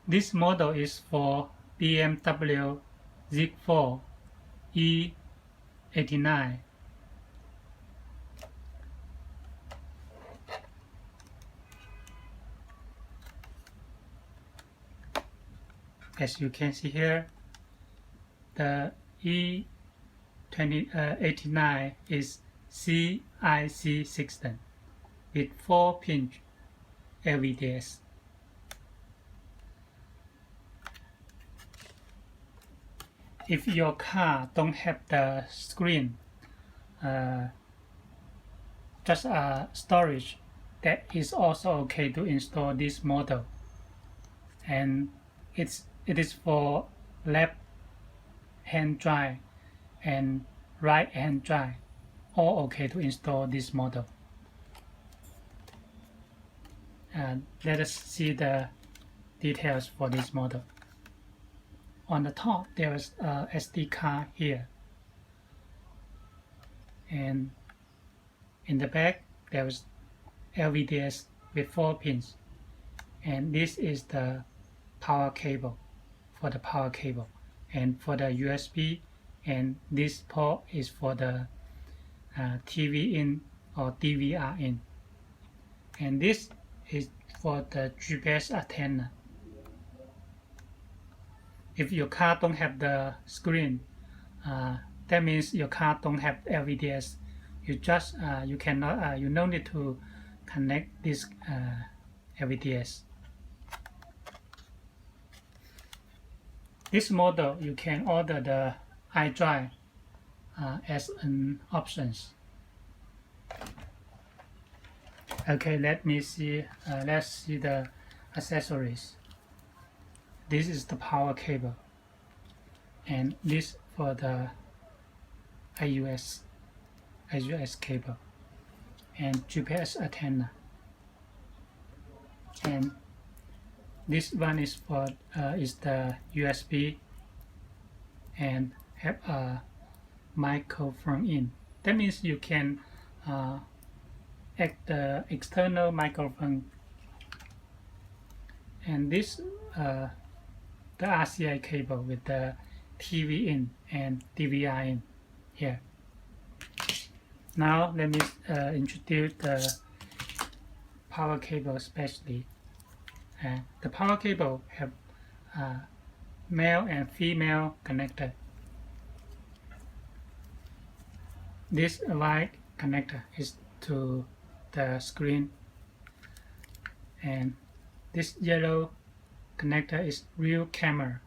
This model is for BMW Z4 E89. As you can see here, the E89 is CIC system with 4-pin LVDS. If your car don't have the screen, just a storage, that is also okay to install this model. And it is for left hand drive and right hand drive, all okay to install this model. Let us see the details for this model. On the top there is a SD card here, and in the back there is LVDS with 4 pins, and this is the power cable for the power cable, and for the USB, and this port is for the TV in or DVR in, and this is for the GPS antenna. If your car don't have the screen, that means your car don't have LVDS. You no need to connect this LVDS. This model you can order the iDrive as an options. Okay, let's see the accessories. This is the power cable, and this for the AUX cable, and GPS antenna, and this one is for the USB and have a microphone in. That means you can add the external microphone, and this the RCA cable with the TV in and DVR in here. Now let me introduce the power cable especially. The power cable have male and female connector. This white connector is to the screen, and this yellow connector is real camera.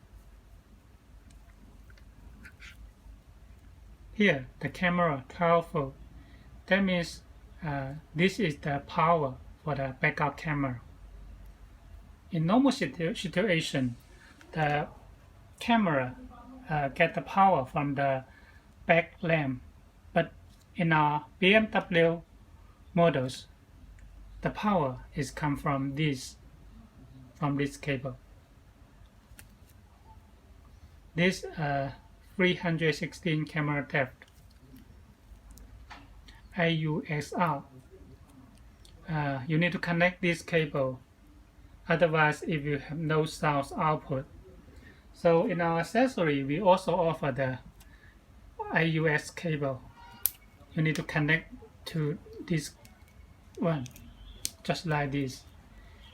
Here the camera 12 volt. That means this is the power for the backup camera. In normal situation, the camera get the power from the back lamp, but in our BMW models, the power is come from this cable. This 316 camera depth, AUX out. You need to connect this cable, otherwise if you have no sound output. So in our accessory we also offer the AUX cable. You need to connect to this one, just like this,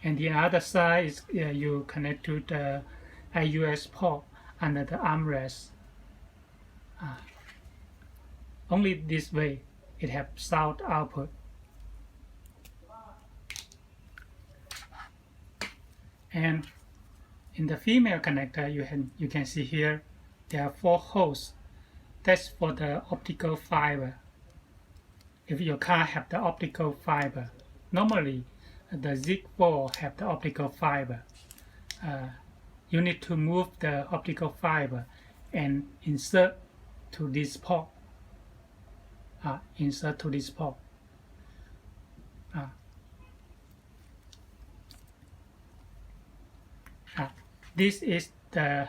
and the other side is you connect to the AUX port under the armrest. Only this way it has sound output. And in the female connector, you can see here there are 4 holes. That's for the optical fiber. If your car have the optical fiber, normally the Z4 have the optical fiber. You need to move the optical fiber and insert to this port. Insert to this port. This is the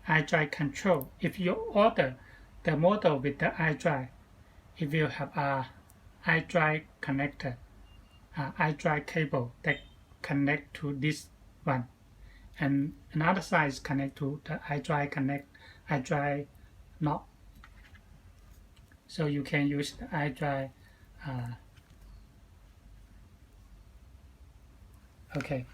iDrive control. If you order the model with the iDrive, it will have a iDrive connector, iDrive cable that connect to this one, and another side is connect to the iDrive knob. So you can use the iDrive. Okay.